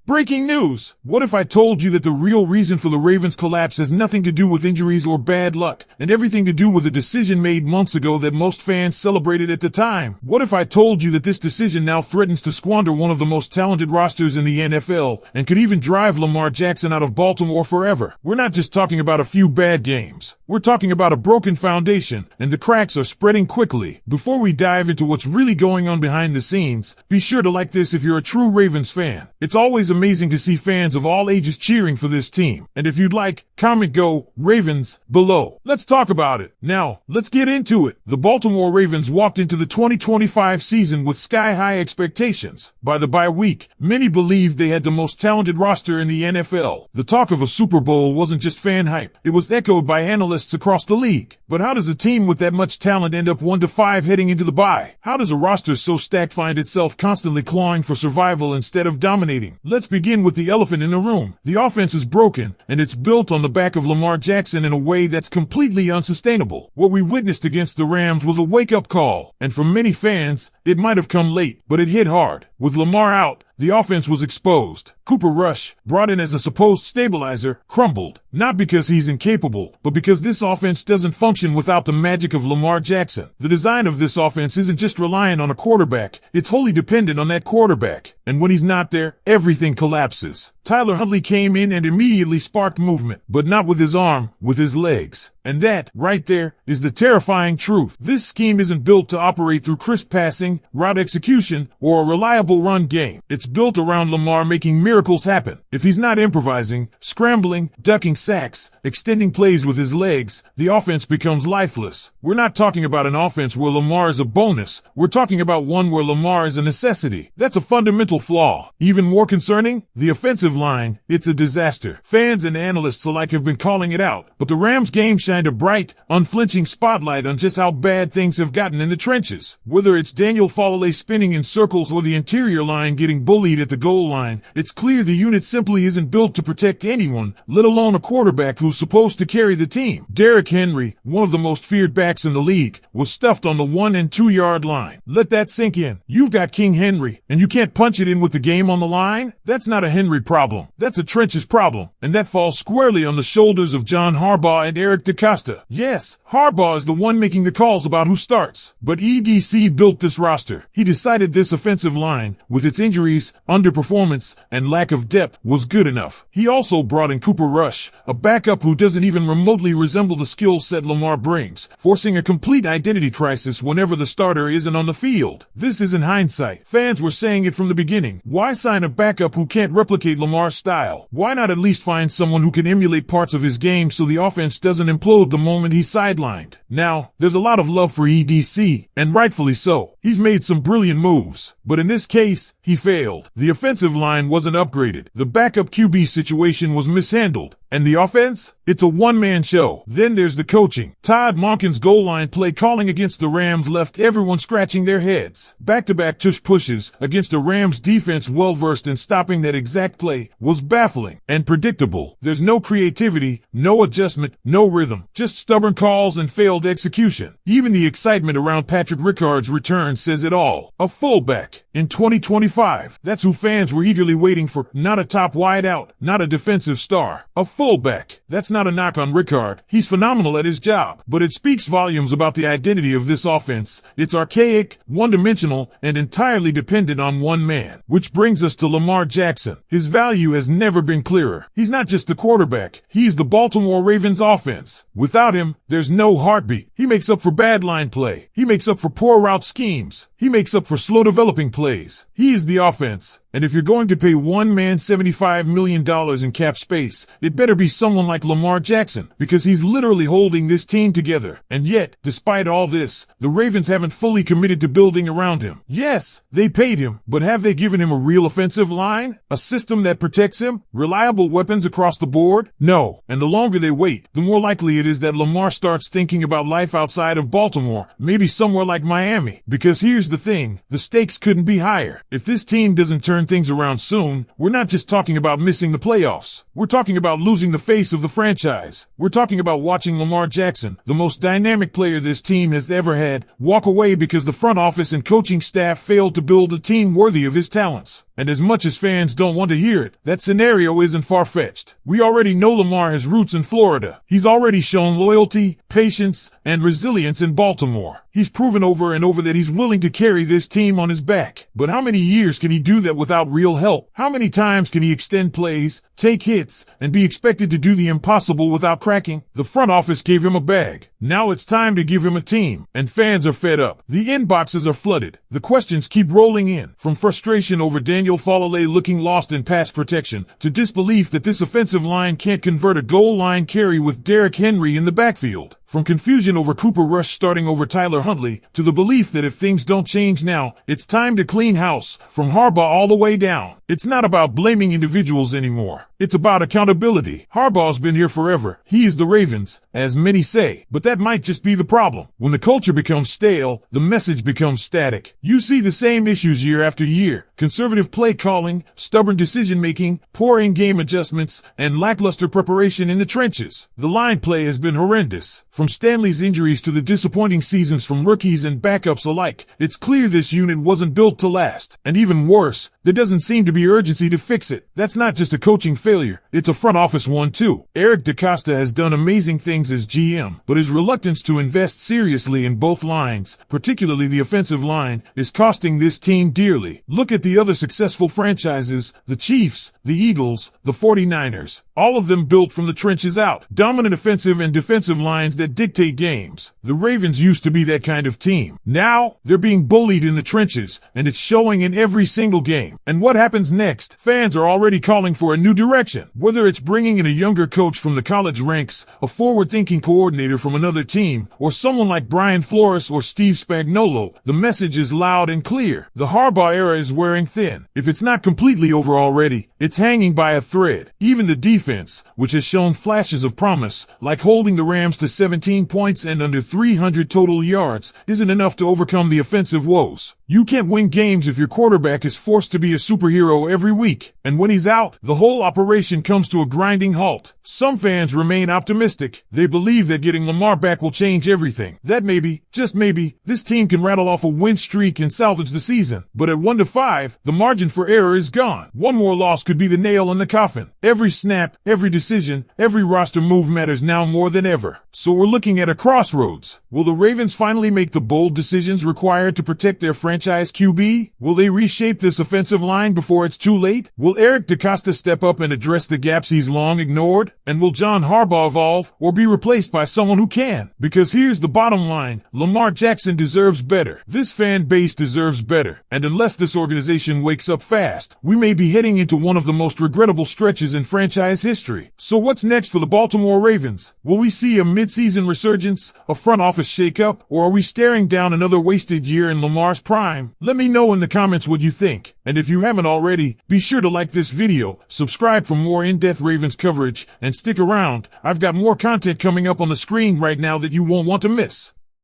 Breaking news! What if I told you that the real reason for the Ravens' collapse has nothing to do with injuries or bad luck, and everything to do with a decision made months ago that most fans celebrated at the time? What if I told you that this decision now threatens to squander one of the most talented rosters in the NFL, and could even drive Lamar Jackson out of Baltimore forever? We're not just talking about a few bad games. We're talking about a broken foundation, and the cracks are spreading quickly. Before we dive into what's really going on behind the scenes, be sure to like this if you're a true Ravens fan. It's always amazing to see fans of all ages cheering for this team. And if you'd like, comment "Go Ravens" below. Let's talk about it. Now, let's get into it. The Baltimore Ravens walked into the 2025 season with sky-high expectations. By the bye week, many believed they had the most talented roster in the NFL. The talk of a Super Bowl wasn't just fan hype. It was echoed by analysts across the league. But how does a team with that much talent end up 1-5 heading into the bye? How does a roster so stacked find itself constantly clawing for survival instead of dominating? Let's begin with the elephant in the room. The offense is broken, and it's built on the back of Lamar Jackson in a way that's completely unsustainable. What we witnessed against the Rams was a wake-up call, and for many fans, it might have come late, but it hit hard. With Lamar out, the offense was exposed. Cooper Rush, brought in as a supposed stabilizer, crumbled. Not because he's incapable, but because this offense doesn't function without the magic of Lamar Jackson. The design of this offense isn't just reliant on a quarterback, it's wholly dependent on that quarterback. And when he's not there, everything collapses. Tyler Huntley came in and immediately sparked movement, but not with his arm, with his legs. And that, right there, is the terrifying truth. This scheme isn't built to operate through crisp passing, route execution, or a reliable run game. It's built around Lamar making miracles happen. If he's not improvising, scrambling, ducking sacks, extending plays with his legs, the offense becomes lifeless. We're not talking about an offense where Lamar is a bonus. We're talking about one where Lamar is a necessity. That's a fundamental flaw. Even more concerning, the offensive line, it's a disaster. Fans and analysts alike have been calling it out, but the Rams game shined a bright, unflinching spotlight on just how bad things have gotten in the trenches. Whether it's Daniel Falele spinning in circles or the interior line getting bullied at the goal line, it's clear the unit simply isn't built to protect anyone, let alone a quarterback who's supposed to carry the team. Derrick Henry, one of the most feared backs in the league, was stuffed on the 1 and 2 yard line. Let that sink in. You've got King Henry, and you can't punch it in with the game on the line? That's not a Henry problem. That's a trenches problem. And that falls squarely on the shoulders of John Harbaugh and Eric DeCosta. Yes, Harbaugh is the one making the calls about who starts. But EDC built this roster. He decided this offensive line, with its injuries, underperformance, and lack of depth, was good enough. He also brought in Cooper Rush, a backup who doesn't even remotely resemble the skill set Lamar brings, forcing a complete identity crisis whenever the starter isn't on the field. This isn't hindsight. Fans were saying it from the beginning. Why sign a backup who can't replicate Lamar's style? Why not at least find someone who can emulate parts of his game so the offense doesn't implode the moment he's sidelined? Now, there's a lot of love for EDC, and rightfully so. He's made some brilliant moves, but in this case, he failed. The offensive line wasn't upgraded. The backup QB situation was mishandled. And the offense? It's a one-man show. Then there's the coaching. Todd Monken's goal line play calling against the Rams left everyone scratching their heads. Back-to-back tush pushes against a Rams defense well-versed in stopping that exact play was baffling and predictable. There's no creativity, no adjustment, no rhythm, just stubborn calls and failed execution. Even the excitement around Patrick Ricard's return says it all. A fullback in 2025. That's who fans were eagerly waiting for. Not a top wideout, not a defensive star. A fullback. That's not a knock on Ricard. He's phenomenal at his job. But it speaks volumes about the identity of this offense. It's archaic, one-dimensional, and entirely dependent on one man. Which brings us to Lamar Jackson. His value has never been clearer. He's not just the quarterback. He's the Baltimore Ravens offense. Without him, there's no heartbeat. He makes up for bad line play. He makes up for poor route schemes. He makes up for slow developing plays. He is the offense. And if you're going to pay one man $75 million in cap space, it better be someone like Lamar Jackson, because he's literally holding this team together. And yet, despite all this, the Ravens haven't fully committed to building around him. Yes, they paid him, but have they given him a real offensive line? A system that protects him? Reliable weapons across the board? No. And the longer they wait, the more likely it is that Lamar starts thinking about life outside of Baltimore, maybe somewhere like Miami. Because here's the thing, the stakes couldn't be higher. If this team doesn't turn things around soon, we're not just talking about missing the playoffs. We're talking about losing the face of the franchise. We're talking about watching Lamar Jackson, the most dynamic player this team has ever had, walk away because the front office and coaching staff failed to build a team worthy of his talents. And as much as fans don't want to hear it, that scenario isn't far-fetched. We already know Lamar has roots in Florida. He's already shown loyalty, patience, and resilience in Baltimore. He's proven over and over that he's willing to carry this team on his back. But how many years can he do that without real help? How many times can he extend plays, take hits, and be expected to do the impossible without cracking? The front office gave him a bag. Now it's time to give him a team. And fans are fed up. The inboxes are flooded. The questions keep rolling in. From frustration over Daniel Falale looking lost in pass protection, to disbelief that this offensive line can't convert a goal line carry with Derrick Henry in the backfield. From confusion over Cooper Rush starting over Tyler Huntley, to the belief that if things don't change now, it's time to clean house, from Harbaugh all the way down. It's not about blaming individuals anymore. It's about accountability. Harbaugh's been here forever. He is the Ravens, as many say. But that might just be the problem. When the culture becomes stale, the message becomes static. You see the same issues year after year. Conservative play calling, stubborn decision-making, poor in-game adjustments, and lackluster preparation in the trenches. The line play has been horrendous. From Stanley's injuries to the disappointing seasons from rookies and backups alike, it's clear this unit wasn't built to last. And even worse, there doesn't seem to be urgency to fix it. That's not just a coaching failure, it's a front office one too. Eric DeCosta has done amazing things as GM, but his reluctance to invest seriously in both lines, particularly the offensive line, is costing this team dearly. Look at the other successful franchises, the Chiefs, the Eagles, the 49ers. All of them built from the trenches out. Dominant offensive and defensive lines that dictate games. The Ravens used to be that kind of team. Now, they're being bullied in the trenches, and it's showing in every single game. And what happens next? Fans are already calling for a new direction. Whether it's bringing in a younger coach from the college ranks, a forward-thinking coordinator from another team, or someone like Brian Flores or Steve Spagnuolo, the message is loud and clear. The Harbaugh era is wearing thin. If it's not completely over already, it's hanging by a thread. Even the defense, which has shown flashes of promise, like holding the Rams to 17 points and under 300 total yards, isn't enough to overcome the offensive woes. You can't win games if your quarterback is forced to be a superhero every week. And when he's out, the whole operation comes to a grinding halt. Some fans remain optimistic. They believe that getting Lamar back will change everything. That maybe, just maybe, this team can rattle off a win streak and salvage the season. But at 1-5, the margin for error is gone. One more loss could be the nail in the coffin. Every snap, every decision, every roster move matters now more than ever. So we're looking at a crossroads. Will the Ravens finally make the bold decisions required to protect their franchise QB? Will they reshape this offensive line before it's too late? Will Eric DeCosta step up and address the gaps he's long ignored? And will John Harbaugh evolve or be replaced by someone who can? Because here's the bottom line. Lamar Jackson deserves better. This fan base deserves better. And unless this organization wakes up fast, we may be heading into one of the most regrettable stretches in franchise history. So what's next for the Baltimore Ravens? Will we see a mid-season resurgence, a front office shakeup, or are we staring down another wasted year in Lamar's prime? Let me know in the comments what you think. And if you haven't already, be sure to like this video, subscribe for more in-depth Ravens coverage, and stick around. I've got more content coming up on the screen right now that you won't want to miss.